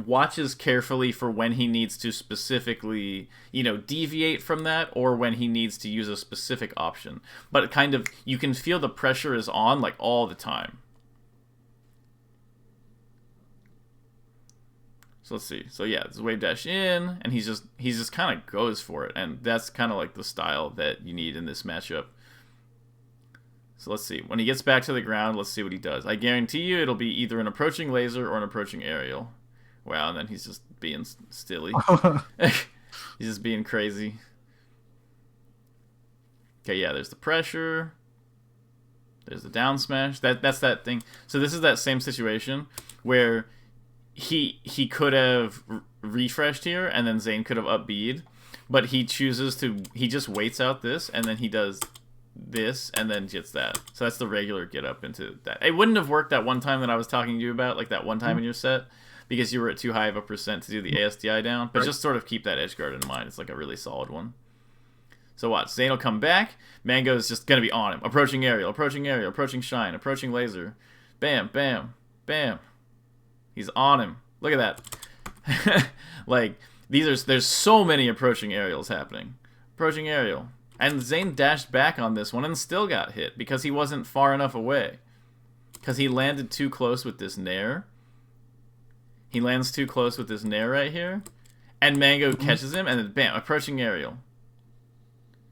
watches carefully for when he needs to specifically, deviate from that, or when he needs to use a specific option. But it kind of, you can feel the pressure is on like all the time. So let's see. So yeah, it's wave dash in, and he's just kind of goes for it, and that's kind of like the style that you need in this matchup. So let's see. When he gets back to the ground, let's see what he does. I guarantee you it'll be either an approaching laser or an approaching aerial. Wow, and then he's just being stilly. He's just being crazy. Okay, yeah, there's the pressure. There's the down smash. That's that thing. So this is that same situation where he could have refreshed here, and then Zane could have up B'd, but he just waits out this, and then he does this, and then gets that. So that's the regular get up into that. It wouldn't have worked that one time that I was talking to you about, like that one time in your set, because you were at too high of a percent to do the ASDI down, but just sort of keep that edge guard in mind. It's like a really solid one. So watch, Zane will come back, Mango's just going to be on him. Approaching aerial, approaching shine, approaching laser. Bam, bam, bam. He's on him. Look at that. Like, there's so many approaching aerials happening. Approaching aerial. And Zane dashed back on this one and still got hit because he wasn't far enough away. Because he landed too close with this Nair. He lands too close with this Nair right here. And Mango catches him, and then bam, approaching aerial.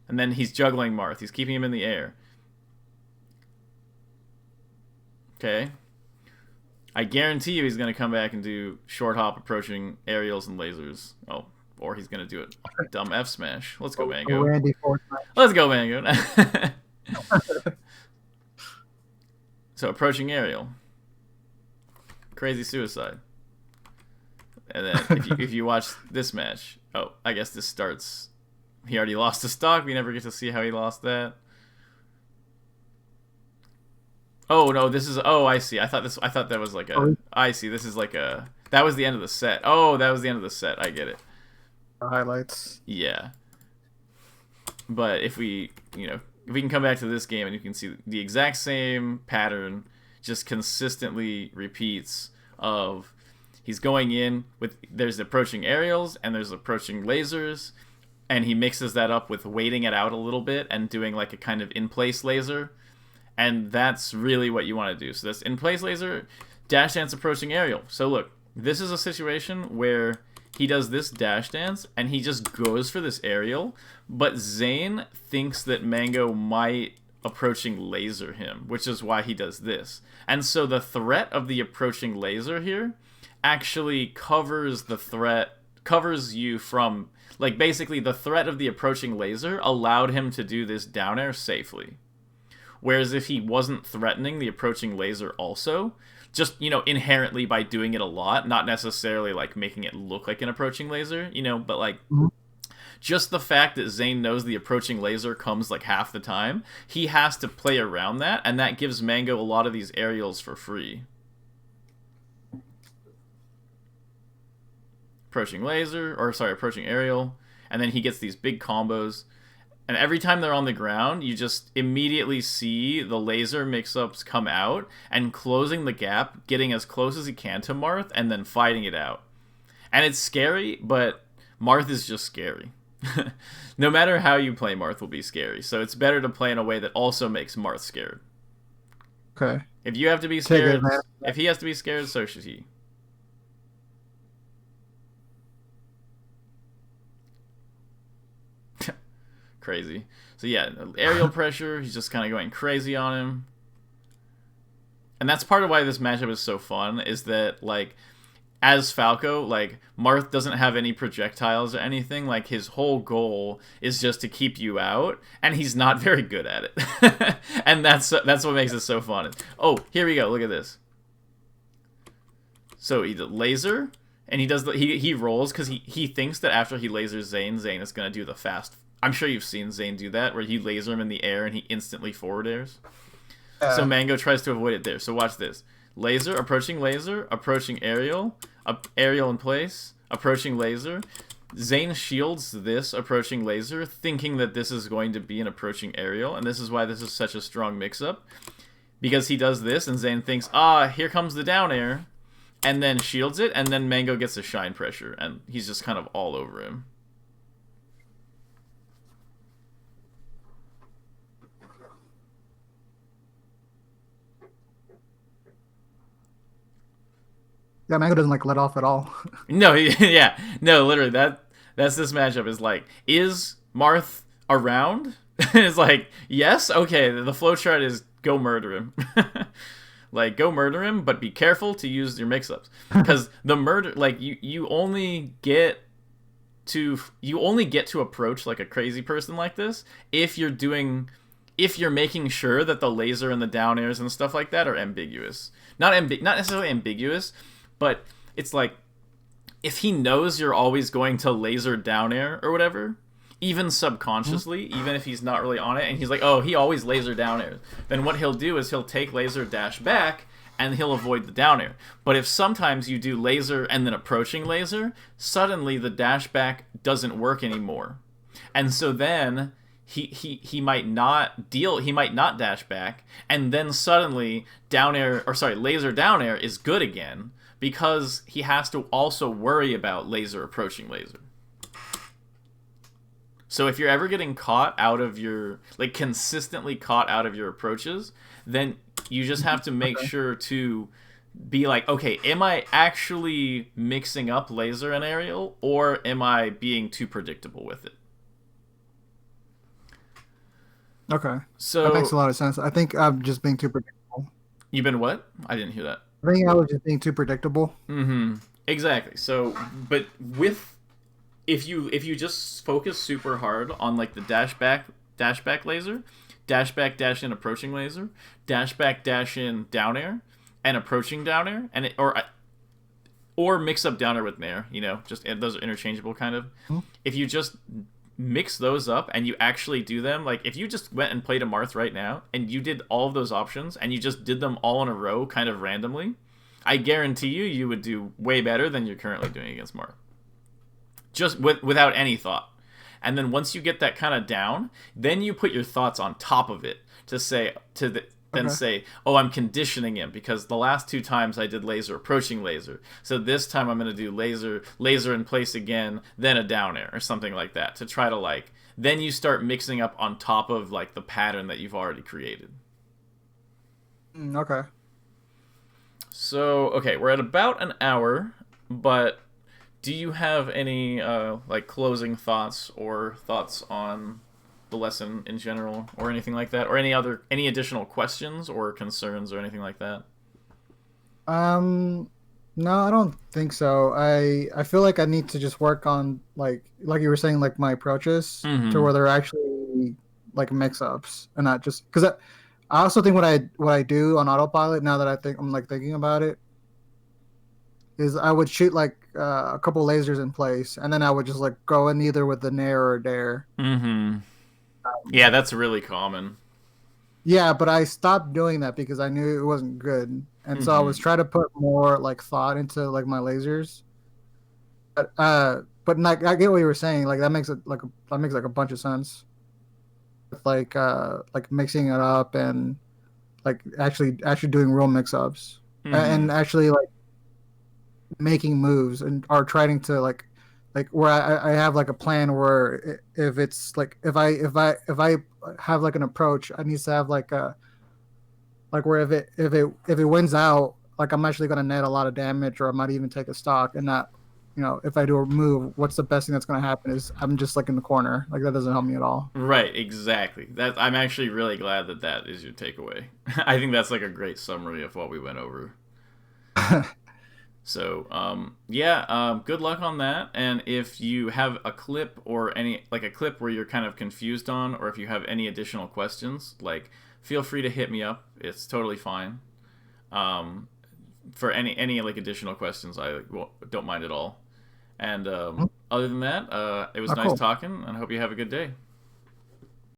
And then he's juggling Marth. He's keeping him in the air. Okay. I guarantee you he's going to come back and do short hop approaching aerials and lasers. Oh, or he's going to do it. Dumb F smash. Let's go, Mango. Randy Force. Let's go, Mango. So, approaching aerial. Crazy suicide. And then, if you watch this match, oh, I guess this starts. He already lost the stock. We never get to see how he lost that. Oh no, this is. Oh, I see. I thought that was like a. I see. This is like a. That was the end of the set. Oh, that was the end of the set. I get it. Highlights. Yeah. But if we can come back to this game and you can see the exact same pattern, just consistently repeats of he's going in with there's approaching aerials and there's approaching lasers, and he mixes that up with waiting it out a little bit and doing like a kind of in place laser. And that's really what you want to do. So that's in place laser, dash dance approaching aerial. So look, this is a situation where he does this dash dance and he just goes for this aerial, but Zane thinks that Mango might approaching laser him, which is why he does this. And so the threat of the approaching laser here actually covers you from, like, basically the threat of the approaching laser allowed him to do this down air safely. Whereas if he wasn't threatening the approaching laser also, just, inherently by doing it a lot, not necessarily, like, making it look like an approaching laser, but, like, just the fact that Zane knows the approaching laser comes, like, half the time, he has to play around that, and that gives Mango a lot of these aerials for free. Approaching aerial, and then he gets these big combos. And every time they're on the ground, you just immediately see the laser mix-ups come out and closing the gap, getting as close as he can to Marth, and then fighting it out. And it's scary, but Marth is just scary. No matter how you play, Marth will be scary. So it's better to play in a way that also makes Marth scared. Okay. If you have to be scared, if he has to be scared, so should he. Crazy. So yeah, aerial pressure, he's just kind of going crazy on him. And that's part of why this matchup is so fun, is that, like, as Falco, like, Marth doesn't have any projectiles or anything. Like, his whole goal is just to keep you out, and he's not very good at it. And that's what makes it so fun. Oh, here we go. Look at this. So he does laser, and he rolls because he thinks that after he lasers Zane is going to do the fast. I'm sure you've seen Zane do that, where you laser him in the air and he instantly forward airs. So Mango tries to avoid it there. So watch this. Laser, approaching aerial, aerial in place, approaching laser. Zane shields this approaching laser, thinking that this is going to be an approaching aerial, and this is why this is such a strong mix-up. Because he does this, and Zane thinks, here comes the down air, and then shields it, and then Mango gets a shine pressure, and he's just kind of all over him. Yeah, Mango doesn't, like, let off at all. No, literally, that's this matchup is like, is Marth around? It's like, yes, okay, the flowchart is go murder him. Like, go murder him, but be careful to use your mix-ups. Because the murder, like, you only get to approach, like, a crazy person like this if you're making sure that the laser and the down airs and stuff like that are ambiguous. Not necessarily ambiguous, but it's like, if he knows you're always going to laser down air or whatever, even subconsciously, even if he's not really on it, and he's like, oh, he always laser down air, then what he'll do is he'll take laser dash back, and he'll avoid the down air. But if sometimes you do laser and then approaching laser, suddenly the dash back doesn't work anymore. And so then he might not dash back, and then suddenly laser down air is good again, because he has to also worry about laser approaching laser. So if you're ever getting caught out of your, like, consistently caught out of your approaches, then you just have to make sure to be like, okay, am I actually mixing up laser and aerial, or am I being too predictable with it? Okay. So that makes a lot of sense. I think I'm just being too predictable. You've been what? I didn't hear that. I think I was just being too predictable. Mm-hmm. Exactly. So, but if you just focus super hard on, like, the dash back laser, dash back dash in approaching laser, dash back dash in down air, and approaching down air, and or mix up down air with Nair, just those are interchangeable kind of. Hmm. If you just mix those up and you actually do them, like, if you just went and played a Marth right now and you did all of those options and you just did them all in a row kind of randomly, I guarantee you would do way better than you're currently doing against Marth, just without any thought. And then once you get that kind of down, then you put your thoughts on top of it to say oh, I'm conditioning him because the last two times I did laser approaching laser, so this time I'm going to do laser in place again, then a down air or something like that, to try to, like, then you start mixing up on top of, like, the pattern that you've already created. Okay. So, okay, we're at about an hour, but do you have any like closing thoughts or thoughts on the lesson in general, or anything like that, or any additional questions or concerns or anything like that? Um, no, I don't think so. I feel like I need to just work on like you were saying, like my approaches to Mm-hmm. where they're actually like mix ups and not just because I also think what I do on autopilot now that I'm like thinking about it is I would shoot like a couple lasers in place and then I would just like go in either with the Nair or Dare. Mm-hmm. Yeah, that's really common. Yeah, but I stopped doing that because I knew it wasn't good, and so I Mm-hmm. was trying to put more like thought into like my lasers. But like I get what you were saying. Like that makes like a bunch of sense. With like mixing it up and like actually doing real mix ups Mm-hmm. and actually like making moves and are trying to like where I have like a plan where if it's like if I have like an approach, I need to have like a like where if it wins out, like I'm actually gonna net a lot of damage, or I might even take a stock and not, if I do a move, what's the best thing that's gonna happen is I'm just like in the corner. Like that doesn't help me at all. Right, exactly. That I'm actually really glad that that is your takeaway. I think that's like a great summary of what we went over. So, yeah, good luck on that. And if you have a clip or like a clip where you're kind of confused on, or if you have any additional questions, like feel free to hit me up. It's totally fine. Um, for any like additional questions, don't mind at all. And other than that, it was Oh, nice cool. talking, and I hope you have a good day.